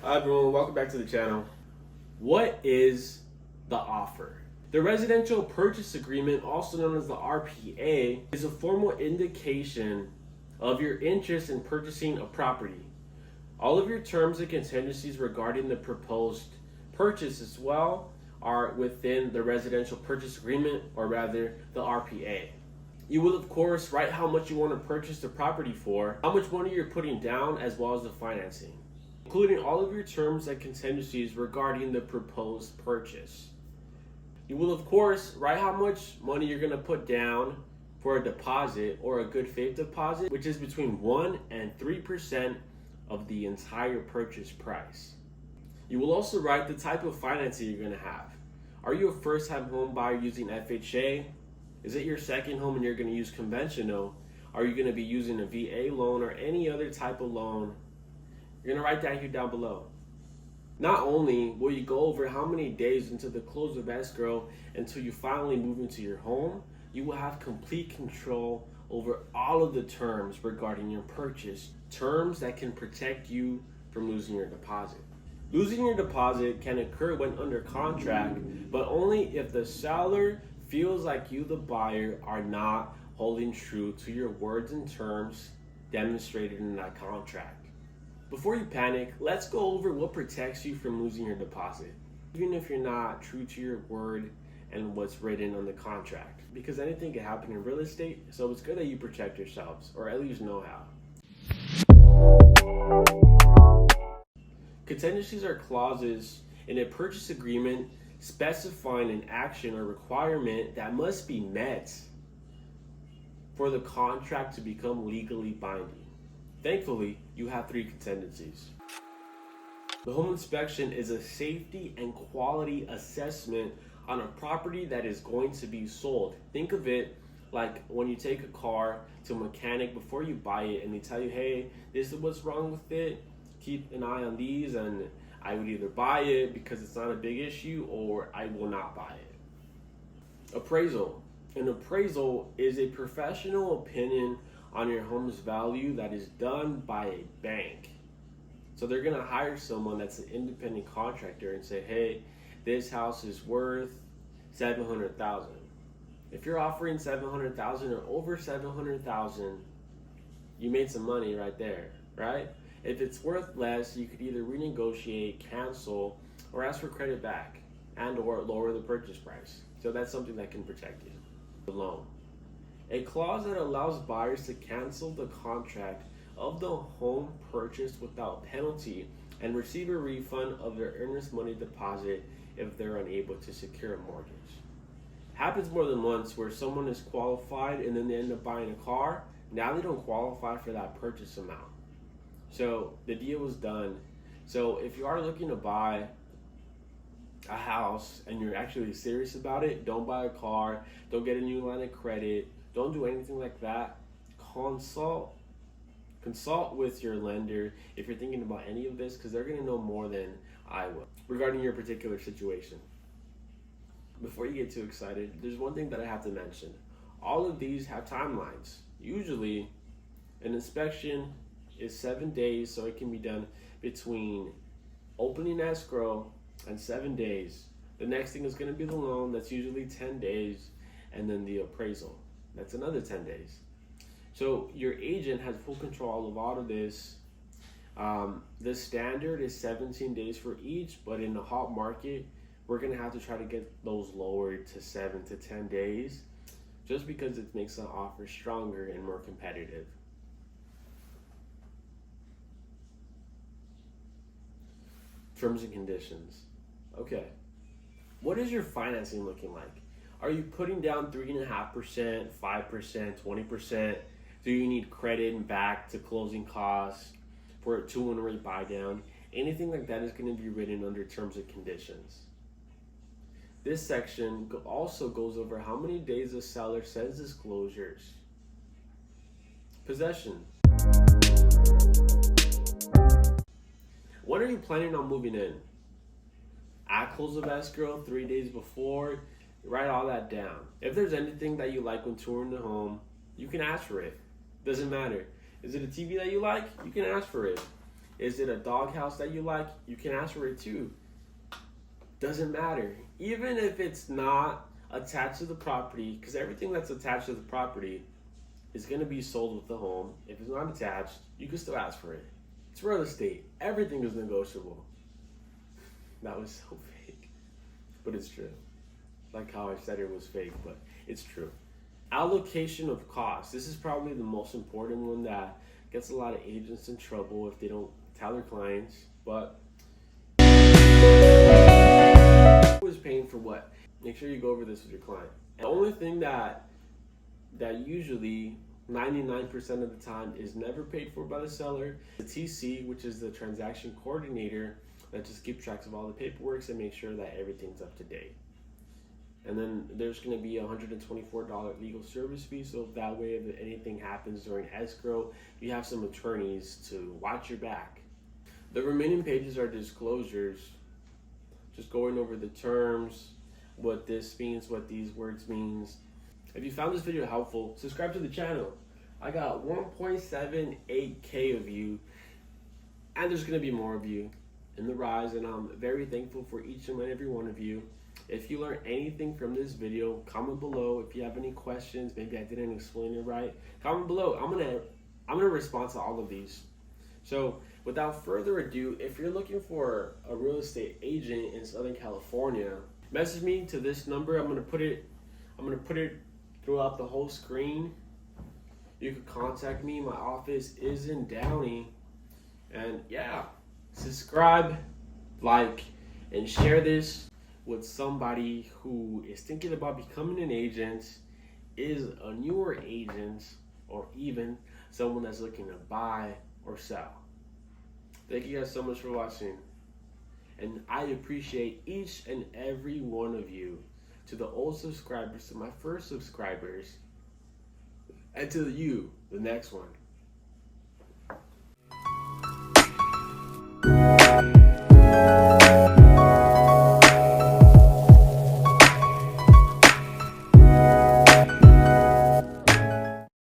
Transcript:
Hi everyone, welcome back to the channel. What is the offer? The Residential Purchase Agreement, also known as the RPA, is a formal indication of your interest in purchasing a property. All of your terms and contingencies regarding the proposed purchase as well are within the Residential Purchase Agreement, or rather the RPA. You will of course write how much you want to purchase the property for, how much money you're putting down, as well as the financing, including all of your terms and contingencies regarding the proposed purchase. You will of course write how much money you're going to put down for a deposit, or a good faith deposit, which is between 1 and 3% of the entire purchase price. You will also write the type of financing you're going to have. Are you a first-time home buyer using FHA? Is it your second home and you're going to use conventional? Are you going to be using a VA loan or any other type of loan? You're going to write that here down below. Not only will you go over how many days until the close of escrow until you finally move into your home, you will have complete control over all of the terms regarding your purchase, terms that can protect you from losing your deposit. Losing your deposit can occur when under contract, but only if the seller feels like you, the buyer, are not holding true to your words and terms demonstrated in that contract. Before you panic, let's go over what protects you from losing your deposit, even if you're not true to your word and what's written on the contract, because anything can happen in real estate, so it's good that you protect yourselves, or at least know how. Contingencies are clauses in a purchase agreement specifying an action or requirement that must be met for the contract to become legally binding. Thankfully, you have 3 contingencies. The home inspection is a safety and quality assessment on a property that is going to be sold. Think of it like when you take a car to a mechanic before you buy it and they tell you, hey, this is what's wrong with it, keep an eye on these, and I would either buy it because it's not a big issue, or I will not buy it. Appraisal. An appraisal is a professional opinion on your home's value that is done by a bank. So they're going to hire someone that's an independent contractor and say, hey, this house is worth $700,000. If you're offering $700,000 or over $700,000, you made some money right there, right? If it's worth less, you could either renegotiate, cancel, or ask for credit back and or lower the purchase price. So that's something that can protect you. The loan. A clause that allows buyers to cancel the contract of the home purchase without penalty and receive a refund of their earnest money deposit if they're unable to secure a mortgage. Happens more than once where someone is qualified and then they end up buying a car. Now they don't qualify for that purchase amount. So the deal was done. So if you are looking to buy a house and you're actually serious about it, don't buy a car, don't get a new line of credit, don't do anything like that. Consult with your lender if you're thinking about any of this, because they're going to know more than I will regarding your particular situation. Before you get too excited, there's one thing that I have to mention. All of these have timelines. Usually an inspection is 7 days, so it can be done between opening escrow and 7 days. The next thing is going to be the loan. That's usually 10 days, and then the appraisal. That's another 10 days. So your agent has full control of all of this. The standard is 17 days for each, but in the hot market, we're going to have to try to get those lowered to 7 to 10 days, just because it makes the offer stronger and more competitive. Terms and conditions. Okay. What is your financing looking like? Are you putting down 3.5%, 5%, 20%? Do you need credit and back to closing costs for a 2-1 rate buy down? Anything like that is going to be written under terms and conditions. This section also goes over how many days the seller sends disclosures. Possession. When are you planning on moving in? At close of escrow, 3 days before, write all that down. If there's anything that you like when touring the home, you can ask for it. Doesn't matter. Is it a TV that you like? You can ask for it. Is it a doghouse that you like? You can ask for it too. Doesn't matter. Even if it's not attached to the property, because everything that's attached to the property is going to be sold with the home. If it's not attached, you can still ask for it. It's real estate. Everything is negotiable. That was so fake, but it's true. Like how I said it was fake, but it's true. Allocation of costs. This is probably the most important one that gets a lot of agents in trouble if they don't tell their clients. But who is paying for what? Make sure you go over this with your client. The only thing that usually 99% of the time is never paid for by the seller, the TC, which is the transaction coordinator, that just keeps track of all the paperwork and make sure that everything's up to date. And then there's going to be a $124 legal service fee, so that way if anything happens during escrow, you have some attorneys to watch your back. The remaining pages are disclosures, just going over the terms, what this means, what these words means. If you found this video helpful, subscribe to the channel. I got 1.78K of you, and there's going to be more of you in the rise, and I'm very thankful for each and every one of you. If you learned anything from this video, comment below. If you have any questions, maybe I didn't explain it right, comment below. I'm gonna respond to all of these. So without further ado, if you're looking for a real estate agent in Southern California, message me to this number. I'm gonna put it throughout the whole screen. You can contact me. My office is in Downey. And yeah, subscribe, like, and share this with somebody who is thinking about becoming an agent, is a newer agent, or even someone that's looking to buy or sell. Thank you guys so much for watching. And I appreciate each and every one of you. To the old subscribers, to my first subscribers, and to you, the next one.